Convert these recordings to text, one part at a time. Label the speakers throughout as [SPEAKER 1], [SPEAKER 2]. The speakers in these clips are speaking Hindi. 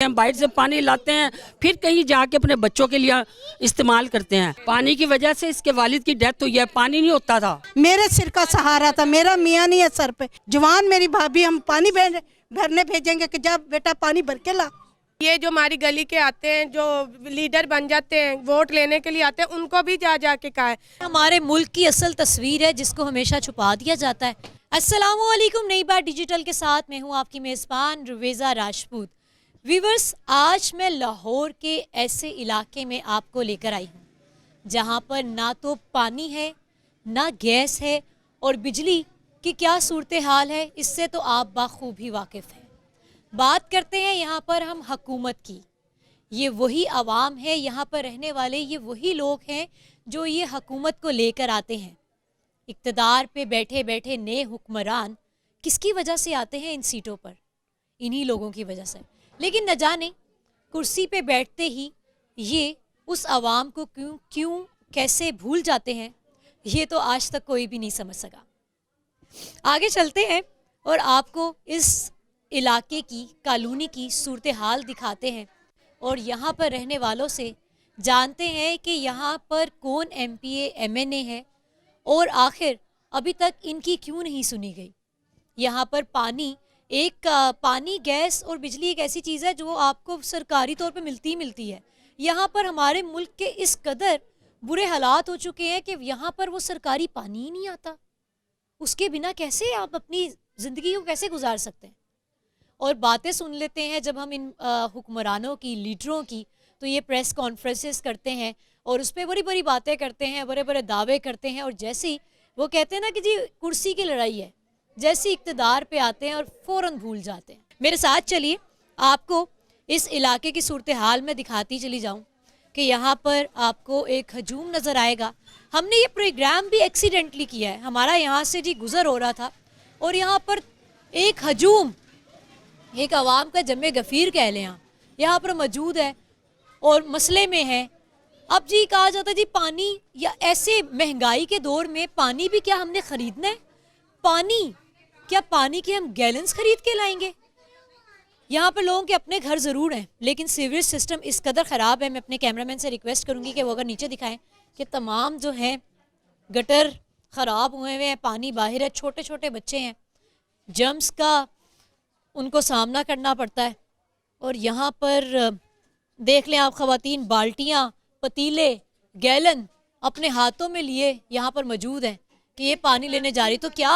[SPEAKER 1] हम बाहर से पानी लाते हैं, फिर कहीं जाके अपने बच्चों के लिए इस्तेमाल करते हैं। पानी की वजह से इसके वालिद की डेथ हुई है, पानी नहीं होता था।
[SPEAKER 2] मेरे सिर का सहारा था, मेरा मियाँ नहीं है सर पे। जवान मेरी भाभी, हम पानी भरने भेजेंगे कि जब बेटा पानी भर के ला।
[SPEAKER 3] ये जो हमारी गली के आते हैं, जो लीडर बन जाते हैं, वोट लेने के लिए आते हैं, उनको भी जा के कहा है।
[SPEAKER 4] हमारे मुल्क की असल तस्वीर है जिसको हमेशा छुपा दिया जाता है। अस्सलामु अलैकुम, नई बात डिजिटल के साथ मैं हूँ आपकी मेज़बान रुवेज़ा राजपूत। व्यूवर्स, आज मैं लाहौर के ऐसे इलाके में आपको लेकर आई हूँ जहाँ पर ना तो पानी है, ना गैस है, और बिजली की क्या सूरत हाल है इससे तो आप बाखूबी वाकिफ़ हैं। बात करते हैं यहाँ पर हम हुकूमत की। ये वही आवाम है, यहाँ पर रहने वाले ये वही लोग हैं जो ये हुकूमत को लेकर आते हैं। इक़्तिदार पे बैठे बैठे नए हुक्मरान किसकी वजह से आते हैं इन सीटों पर? इन्हीं लोगों की वजह से। लेकिन न जाने कुर्सी पे बैठते ही ये उस आवाम को क्यों कैसे भूल जाते हैं, ये तो आज तक कोई भी नहीं समझ सका। आगे चलते हैं और आपको इस इलाके की, कॉलोनी की सूरत हाल दिखाते हैं और यहाँ पर रहने वालों से जानते हैं कि यहाँ पर कौन MPA MNA है और आखिर अभी तक इनकी क्यों नहीं सुनी गई। यहाँ पर पानी, पानी, गैस और बिजली एक ऐसी चीज़ है जो आपको सरकारी तौर पे मिलती है। यहाँ पर हमारे मुल्क के इस कदर बुरे हालात हो चुके हैं कि यहाँ पर वो सरकारी पानी ही नहीं आता। उसके बिना कैसे आप अपनी ज़िंदगी को कैसे गुजार सकते हैं? और बातें सुन लेते हैं जब हम इन हुक्मरानों की, लीडरों की, तो ये प्रेस कॉन्फ्रेंसेस करते हैं और उस पर बड़ी बड़ी बातें करते हैं, बड़े बड़े दावे करते हैं, और जैसे ही वो कहते हैं ना कि जी कुर्सी की लड़ाई है, जैसे इक़्तिदार पे आते हैं और फ़ौरन भूल जाते हैं। मेरे साथ चलिए, आपको इस इलाके की सूरत हाल में दिखाती चली जाऊँ कि यहाँ पर आपको एक हजूम नज़र आएगा। हमने ये प्रोग्राम भी एक्सीडेंटली किया है, हमारा यहाँ से जी गुज़र हो रहा था और यहाँ पर एक हजूम, एक आवाम का जमे गफ़ीर कह लें, यहाँ पर मौजूद है और मसले में है। अब जी कहा जाता है जी पानी, या ऐसे महंगाई के दौर में पानी भी क्या हमने ख़रीदना है? पानी क्या, पानी के हम गैलन्स ख़रीद के लाएंगे? यहाँ पर लोगों के अपने घर ज़रूर हैं लेकिन सीवरेज सिस्टम इस कदर ख़राब है। मैं अपने कैमरामैन से रिक्वेस्ट करूँगी कि वो अगर नीचे दिखाएं कि तमाम जो हैं गटर ख़राब हुए हैं, पानी बाहर है, छोटे छोटे बच्चे हैं, जर्म्स का उनको सामना करना पड़ता है। और यहाँ पर देख लें आप, ख़वातीन बाल्टियाँ, पतीले, गैलन अपने हाथों में लिए यहाँ पर मौजूद हैं कि ये पानी लेने जा रही। तो क्या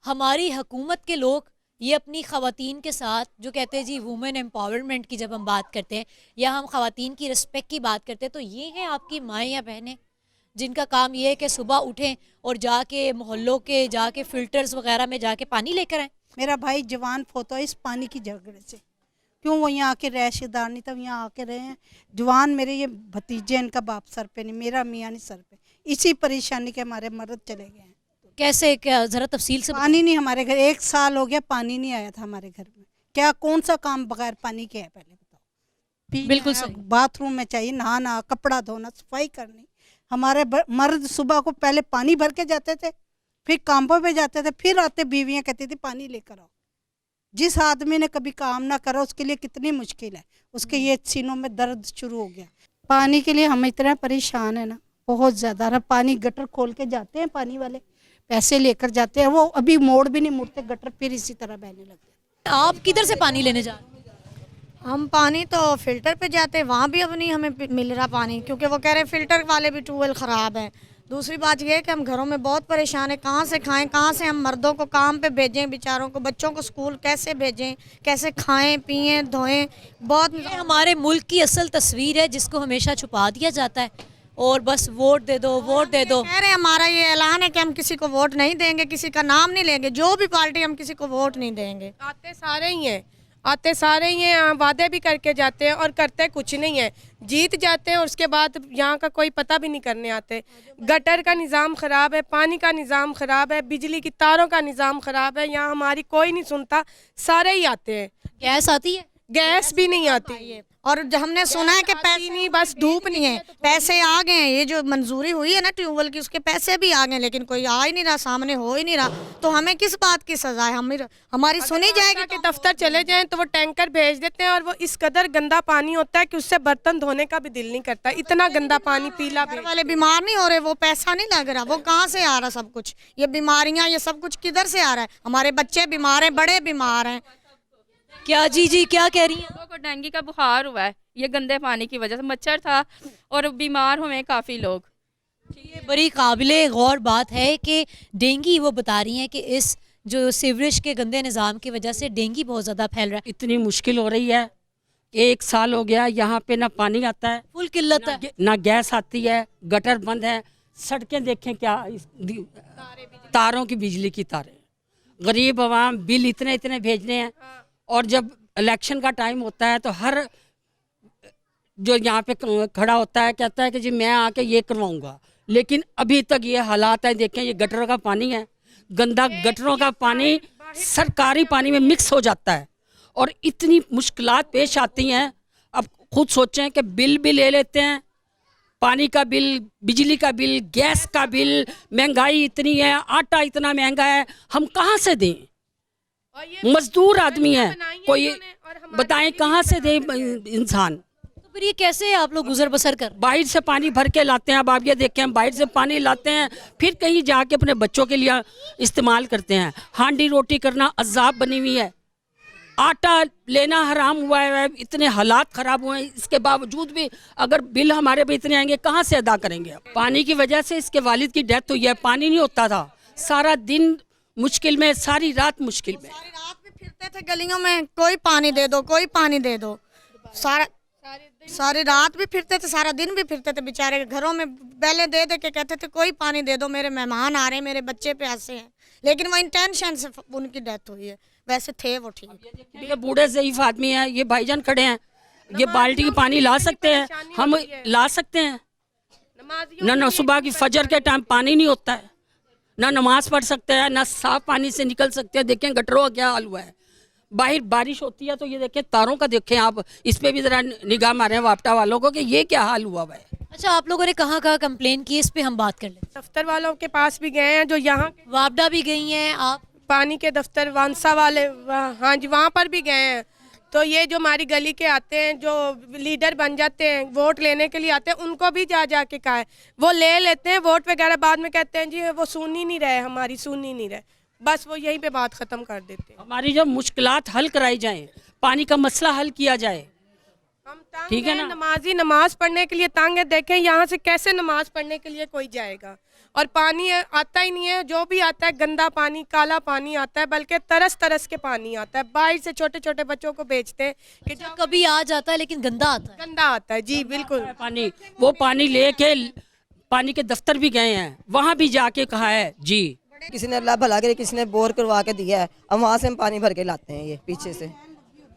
[SPEAKER 4] हमारी हुकूमत के लोग ये अपनी ख़वातीन के साथ, जो कहते हैं जी वुमेन एम्पावरमेंट की जब हम बात करते हैं या हम ख़वातीन की रिस्पेक्ट की बात करते हैं, तो ये हैं आपकी माएँ या बहनें जिनका काम ये है कि सुबह उठें और जाके मोहल्लों के जाके फ़िल्टर्स वगैरह में जाके पानी लेकर आएँ।
[SPEAKER 2] मेरा भाई जवान फोतो इस पानी की झगड़े से, क्यों वो यहाँ आके रैशेदार नहीं था, यहाँ आके रहे हैं। जवान मेरे ये भतीजे, इनका बाप सर पे नहीं, मेरा मियाँ नहीं सर पे। इसी परेशानी के हमारे मर्द चले गए हैं।
[SPEAKER 4] कैसे, क्या ज़रा तफसील से?
[SPEAKER 2] पानी नहीं हमारे घर, 1 साल हो गया पानी नहीं आया था हमारे घर में। क्या कौन सा काम बगैर पानी के है, पहले बताओ?
[SPEAKER 4] बिल्कुल सही।
[SPEAKER 2] बाथरूम में चाहिए, नहाना, कपड़ा धोना, सफाई करनी। हमारे मर्द सुबह को पहले पानी भर के जाते थे, फिर कामों पे जाते थे, फिर आते बीवियाँ कहती थी पानी लेकर आओ। जिस आदमी ने कभी काम ना करा उसके लिए कितनी मुश्किल है, उसके ये सीनों में दर्द शुरू हो गया। पानी के लिए हम इतना परेशान है ना, बहुत ज़्यादा। पानी गटर खोल के जाते हैं, पानी वाले पैसे लेकर जाते हैं, वो अभी मोड़ भी नहीं मुड़ते गटर, फिर इसी तरह बहने लगते।
[SPEAKER 4] आप किधर से पानी लेने जा रहे हैं?
[SPEAKER 5] हम पानी तो फ़िल्टर पे जाते हैं, वहाँ भी अब नहीं हमें मिल रहा पानी, क्योंकि वो कह रहे हैं फ़िल्टर वाले भी ट्यूबवेल ख़राब है। दूसरी बात यह है कि हम घरों में बहुत परेशान हैं, कहाँ से खाएं, कहाँ से हम मर्दों को काम पे भेजें, बेचारों को, बच्चों को स्कूल कैसे भेजें, कैसे खाएं पिएं धोएं। बहुत
[SPEAKER 4] हमारे मुल्क की असल तस्वीर है जिसको हमेशा छुपा दिया जाता है और बस वोट दे दो, वोट दे दो।
[SPEAKER 5] कह रहे हैं, हमारा ये ऐलान है कि हम किसी को वोट नहीं देंगे, किसी का नाम नहीं लेंगे, जो भी पार्टी, हम किसी को वोट नहीं देंगे।
[SPEAKER 3] आते सारे ही हैं, वादे भी करके जाते हैं और करते कुछ नहीं है। जीत जाते हैं और उसके बाद यहाँ का कोई पता भी नहीं करने आते। गटर का निज़ाम ख़राब है, पानी का निज़ाम ख़राब है, बिजली की तारों का निज़ाम ख़राब है। यहाँ हमारी कोई नहीं सुनता, सारे ही आते हैं।
[SPEAKER 4] गैस आती है?
[SPEAKER 3] गैस भी नहीं आती है।
[SPEAKER 5] और हमने सुना है कि पैसे
[SPEAKER 3] नहीं, बस धूप नहीं है।
[SPEAKER 5] पैसे आ गए हैं, ये जो मंजूरी हुई है ना ट्यूबवेल की, उसके पैसे भी आ गए, लेकिन कोई आ ही नहीं रहा, सामने हो ही नहीं रहा। तो हमें किस बात की सजा है? हमारी सुनी जाएगी?
[SPEAKER 3] के दफ्तर चले जाएं तो वो टैंकर भेज देते हैं और वो इस कदर गंदा पानी होता है कि उससे बर्तन धोने का भी दिल नहीं करता, इतना गंदा पानी पीला।
[SPEAKER 5] घर वाले बीमार नहीं हो रहे, वो पैसा नहीं लग रहा, वो कहाँ से आ रहा सब कुछ? ये बीमारियां, ये सब कुछ किधर से आ रहा है? हमारे बच्चे बीमार हैं, बड़े बीमार हैं।
[SPEAKER 4] क्या जी क्या कह रही हैं?
[SPEAKER 6] लोगों को डेंगू का बुखार हुआ है, ये गंदे पानी की वजह से। मच्छर था और बीमार हुए काफ़ी लोग।
[SPEAKER 4] ये बड़ी काबिले गौर बात है कि डेंगू, वो बता रही हैं कि इस जो सीवरेज के गंदे निज़ाम की वजह से डेंगू बहुत ज़्यादा फैल रहा है।
[SPEAKER 1] इतनी मुश्किल हो रही है, 1 साल हो गया यहाँ पे ना पानी आता है,
[SPEAKER 4] फुल किल्लत है।
[SPEAKER 1] ना गैस आती है, गटर बंद है, सड़कें देखें क्या, तारों की, बिजली की तारें। गरीब आवाम बिल इतने इतने भेजने हैं, और जब इलेक्शन का टाइम होता है तो हर जो यहाँ पे खड़ा होता है कहता है कि जी मैं आके ये करवाऊंगा, लेकिन अभी तक ये हालात है। देखें, ये गटरों का पानी है, गंदा गटरों का पानी सरकारी पानी में मिक्स हो जाता है और इतनी मुश्किलात पेश आती हैं। अब खुद सोचें कि बिल भी ले लेते हैं, पानी का बिल, बिजली का बिल, गैस का बिल, महंगाई इतनी है, आटा इतना महंगा है, हम कहाँ से दें? मजदूर आदमी है, कोई बताएं कहाँ से दे इंसान?
[SPEAKER 4] तो फिर ये कैसे आप लोग गुजर बसर कर?
[SPEAKER 1] बाहर से पानी भर के लाते हैं। अब आप ये देखें, हम बाहर से पानी लाते हैं, फिर कहीं जाके अपने बच्चों के लिए इस्तेमाल करते हैं। हांडी रोटी करना अजाब बनी हुई है, आटा लेना हराम हुआ है, इतने हालात ख़राब हुए हैं। इसके बावजूद भी अगर बिल हमारे पे इतने आएंगे, कहाँ से अदा करेंगे? पानी की वजह से इसके वालिद की डेथ हुई है। पानी नहीं होता था, सारा दिन मुश्किल में, सारी रात मुश्किल में।
[SPEAKER 5] सारी रात भी फिरते थे गलियों में, कोई पानी दे दो, कोई पानी दे दो। सारी रात भी फिरते थे, सारा दिन भी फिरते थे। बेचारे घरों में पहले दे दे के कहते थे कोई पानी दे दो, मेरे मेहमान आ रहे हैं, मेरे बच्चे प्यासे हैं। लेकिन वो इंटेंशन से उनकी डेथ हुई है, वैसे थे वो ठीक।
[SPEAKER 1] ये बूढ़े ज़ईफ आदमी हैं, ये भाईजान खड़े हैं, ये बाल्टी की पानी ला सकते हैं, हम ला सकते हैं ना सुबह की फजर के टाइम पानी नहीं होता है, ना नमाज पढ़ सकते हैं, ना साफ पानी से निकल सकते हैं। देखें गटरों का क्या हाल हुआ है। बाहर बारिश होती है तो ये देखें तारों का, देखें आप, इस पे भी ज़रा निगाह मारें वापटा वालों को कि ये क्या हाल हुआ है।
[SPEAKER 4] अच्छा, आप लोगों ने कहाँ कंप्लेन की, इस पे हम बात कर लें।
[SPEAKER 3] दफ्तर वालों के पास भी गए हैं, जो यहाँ
[SPEAKER 4] वापडा भी गई हैं आप?
[SPEAKER 3] पानी के दफ्तर वांसा वाले, हाँ जी, वहाँ पर भी गए हैं। तो ये जो हमारी गली के आते हैं, जो लीडर बन जाते हैं, वोट लेने के लिए आते हैं, उनको भी जा के कहा है, वो ले लेते हैं वोट वगैरह, बाद में कहते हैं जी वो सुन ही नहीं रहे, हमारी सुन ही नहीं रहे, बस वो यहीं पे बात ख़त्म कर देते हैं।
[SPEAKER 1] हमारी जब मुश्किलात हल कराई जाए, पानी का मसला हल किया जाए,
[SPEAKER 3] हम तंग
[SPEAKER 1] ठीक है
[SPEAKER 3] हैं,
[SPEAKER 1] ना?
[SPEAKER 3] नमाजी नमाज पढ़ने के लिए तंग है। देखें यहाँ से कैसे नमाज पढ़ने के लिए कोई जाएगा, और पानी आता ही नहीं है। जो भी आता है गंदा पानी, काला पानी आता है, बल्कि तरस तरस के पानी आता है। बाहर से छोटे छोटे बच्चों को बेचते हैं कि
[SPEAKER 4] अच्छा, कभी आ जाता है लेकिन गंदा आता है।
[SPEAKER 3] गंदा आता है जी, बिल्कुल।
[SPEAKER 1] पानी, वो पानी लेके पानी के दफ्तर भी गए हैं, वहाँ भी जाके कहा है जी।
[SPEAKER 7] किसी ने अल्लाह भला करे, किसी ने बोर करवा के दिया है, अब वहाँ से हम पानी भर के लाते हैं, ये पीछे से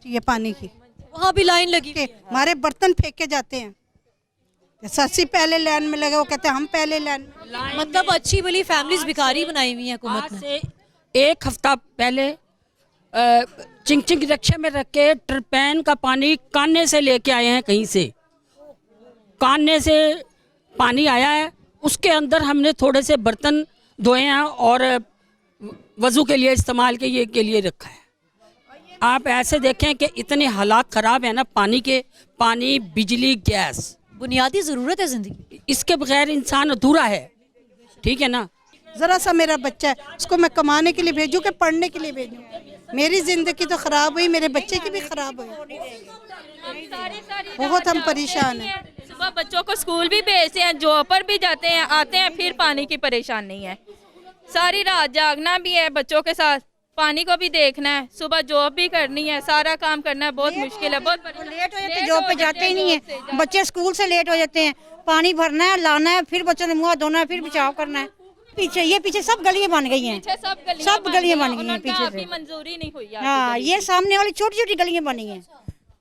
[SPEAKER 2] ये पानी की
[SPEAKER 4] वहाँ भी लाइन लगी।
[SPEAKER 2] के हमारे बर्तन फेंक के जाते हैं, सस्सी पहले लाइन में लगे, वो कहते हैं हम पहले लाइन में।
[SPEAKER 4] मतलब अच्छी भली फैमिलीज भिखारी बनाई हुई है हुकूमत
[SPEAKER 1] आज
[SPEAKER 4] ने।
[SPEAKER 1] से 1 हफ्ता पहले चिंग रिक्शे में रख के ट्रपैन का पानी कान्ने से लेके आए हैं, कहीं से कान्ने से पानी आया है, उसके अंदर हमने थोड़े से बर्तन धोए हैं और वज़ू के लिए इस्तेमाल के लिए रखा है। आप ऐसे देखें कि इतने हालात ख़राब है ना पानी के, पानी, बिजली, गैस,
[SPEAKER 4] बुनियादी ज़रूरत है ज़िंदगी,
[SPEAKER 1] इसके बगैर इंसान अधूरा है, ठीक है ना?
[SPEAKER 2] ज़रा सा मेरा बच्चा है, उसको मैं कमाने के लिए भेजूँ कि पढ़ने के लिए भेजूँ? मेरी ज़िंदगी तो ख़राब हुई, मेरे बच्चे की भी ख़राब हुई, बहुत हम परेशान हैं।
[SPEAKER 6] सुबह बच्चों को स्कूल भी भेजते हैं, जॉब पर भी जाते हैं, आते हैं, फिर पानी की परेशानी है। सारी रात जागना भी है, बच्चों के साथ पानी को भी देखना है, सुबह जॉब भी करनी है, सारा काम करना है, बहुत मुश्किल है। बहुत
[SPEAKER 5] लेट हो जाते, जॉब पे जाते ही नहीं है, बच्चे स्कूल से लेट हो जाते हैं, पानी भरना है, लाना है, फिर बच्चों ने मुँह धोना है, फिर बचाव करना है। पीछे सब गलियां बन गई हैं, सब गलियां बन गई हैं पीछे से,
[SPEAKER 6] मंजूरी नहीं हुई।
[SPEAKER 5] हाँ, ये सामने वाली छोटी छोटी गलियां बनी हैं।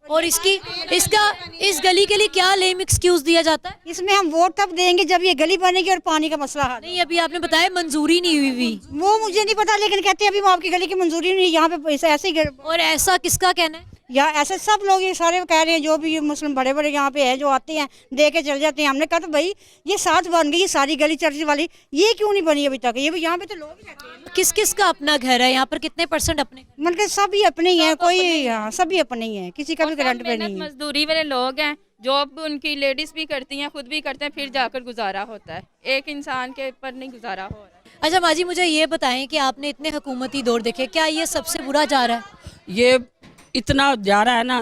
[SPEAKER 4] और इस गली के लिए क्या लेम एक्सक्यूज दिया जाता है?
[SPEAKER 5] इसमें हम वोट तब देंगे जब ये गली बनेगी और पानी का मसला हल।
[SPEAKER 4] नहीं, अभी आपने बताया मंजूरी नहीं हुई।
[SPEAKER 5] वो मुझे नहीं पता, लेकिन कहते हैं अभी आपकी गली की मंजूरी नहीं, यहाँ पे ऐसे ही।
[SPEAKER 4] और ऐसा किसका कहना है?
[SPEAKER 8] या ऐसे सब लोग ये सारे कह रहे हैं, जो भी मुस्लिम बड़े बड़े यहाँ पे हैं जो आते हैं दे के चले जाते हैं। हमने कहा तो भाई ये साथ बन गई, ये सारी गली चर्च वाली, ये क्यों नहीं बनी अभी तक? ये भी यहाँ पे तो लोग ही रहते हैं।
[SPEAKER 4] किस किस का अपना घर है यहाँ पर? कितने % अपने घर?
[SPEAKER 8] मतलब सभी अपने ही हैं, कोई हाँ, सभी अपने ही हैं, किसी का भी करंट पे नहीं है।
[SPEAKER 6] मजदूरी वाले लोग हैं, जॉब उनकी लेडीज भी करती हैं, खुद भी करते हैं, फिर जाकर गुजारा होता है। एक इंसान के ऊपर नहीं गुजारा हो रहा है।
[SPEAKER 4] अच्छा माँ जी, मुझे ये बताएं कि आपने इतने हुकूमती दौर देखे, क्या ये सबसे बुरा जा रहा है?
[SPEAKER 1] ये इतना जा रहा है ना,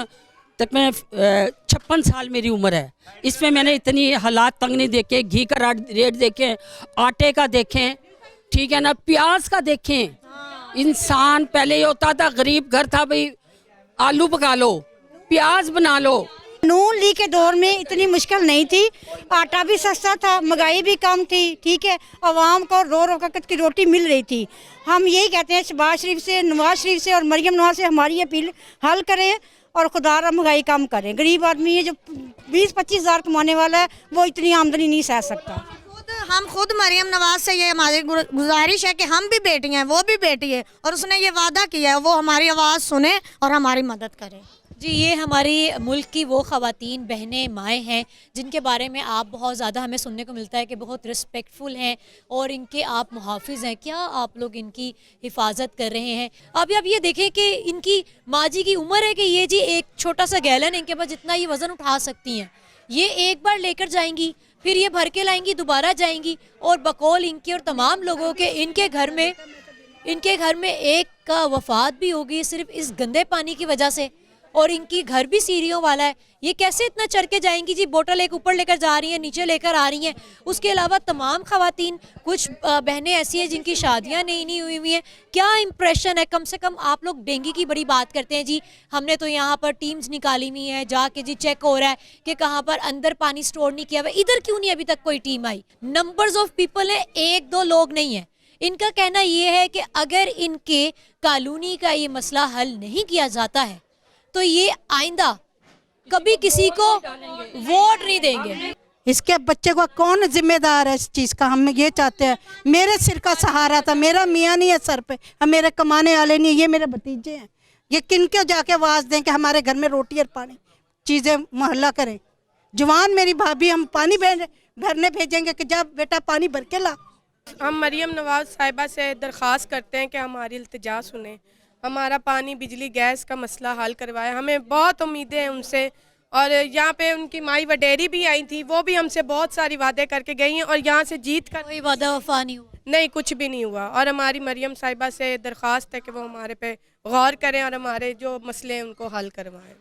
[SPEAKER 1] तक मैं 56 साल मेरी उम्र है, इसमें मैंने इतनी हालात तंग नहीं देखे। घी का रेट देखें, आटे का देखें, ठीक है ना, प्याज का देखें। इंसान पहले ये होता था, गरीब घर था, भाई आलू पका लो, प्याज बना लो।
[SPEAKER 8] नून लीग के दौर में इतनी मुश्किल नहीं थी, आटा भी सस्ता था, महंगाई भी कम थी, ठीक है, आवाम को रो रो वक्त की रोटी मिल रही थी। हम यही कहते हैं शहबाज शरीफ से, नवाज शरीफ से और मरियम नवाज से हमारी अपील हल करें और खुदारा महंगाई कम करें। गरीब आदमी है जो 20-25 हज़ार कमाने वाला है, वो इतनी आमदनी नहीं सह सकता।
[SPEAKER 5] हम खुद मरियम नवाज से ये हमारी गुजारिश है कि हम भी बेटी हैं, वो भी बेटी है, और उसने ये वादा किया है वो हमारी आवाज़ सुने और हमारी मदद करे।
[SPEAKER 4] जी, ये हमारी मुल्क की वो ख़वातीन, बहनें, माएँ हैं जिनके बारे में आप बहुत ज़्यादा हमें सुनने को मिलता है कि बहुत रिस्पेक्टफुल हैं और इनके आप मुहाफ़िज़ हैं। क्या आप लोग इनकी हिफाजत कर रहे हैं? अभी आप ये देखें कि इनकी माँ जी की उम्र है कि ये जी एक छोटा सा गैलन इनके पास, जितना ये वज़न उठा सकती हैं, ये एक बार लेकर जाएंगी, फिर ये भर के लाएंगी, दोबारा जाएंगी, और बकौल इनके और तमाम लोगों के इनके घर में एक का वफ़ात भी हो गई सिर्फ इस गंदे पानी की वजह से, और इनकी घर भी सीढ़ियों वाला है। ये कैसे इतना चढ़ के जाएंगी जी? बोतल एक ऊपर लेकर जा रही हैं, नीचे लेकर आ रही हैं। उसके अलावा तमाम ख़वातीन, कुछ बहनें ऐसी हैं जिनकी शादियां नहीं हुई हुई हैं। क्या इम्प्रेशन है? कम से कम आप लोग डेंगू की बड़ी बात करते हैं जी, हमने तो यहाँ पर टीम्स निकाली हुई हैं, जाके जी चेक हो रहा है कि कहाँ पर अंदर पानी स्टोर नहीं किया हुआ। इधर क्यों नहीं अभी तक कोई team I? Numbers of people है, 1-2 लोग नहीं है। इनका कहना ये है कि अगर इनके कॉलोनी का ये मसला हल नहीं किया जाता है तो ये आइंदा कभी किसी को वोट नहीं देंगे।
[SPEAKER 2] इसके बच्चे को कौन जिम्मेदार है इस चीज़ का? हम ये चाहते हैं, मेरे सिर का सहारा था, मेरा मियाँ नहीं है सर पे, हम मेरे कमाने वाले नहीं, ये मेरे भतीजे हैं। ये किनको जाके आवाज़ दें कि हमारे घर में रोटी और पानी चीज़ें मोहल्ला करें? जवान मेरी भाभी, हम पानी भरने भेजेंगे कि जा बेटा पानी भर के ला।
[SPEAKER 3] हम मरियम नवाज साहिबा से दरख्वास्त करते हैं कि हमारी इल्तिजा सुने, हमारा पानी, बिजली, गैस का मसला हल करवाए। हमें बहुत उम्मीदें हैं उनसे, और यहाँ पे उनकी माई वडेरी भी आई थी, वो भी हमसे बहुत सारी वादे करके गई हैं, और यहाँ से जीत कर
[SPEAKER 4] कोई वादा वफा नहीं हुआ?
[SPEAKER 3] नहीं, कुछ भी नहीं हुआ। और हमारी मरियम साहिबा से दरख्वास्त है कि वो हमारे पे गौर करें और हमारे जो मसले हैं उनको हल करवाएं।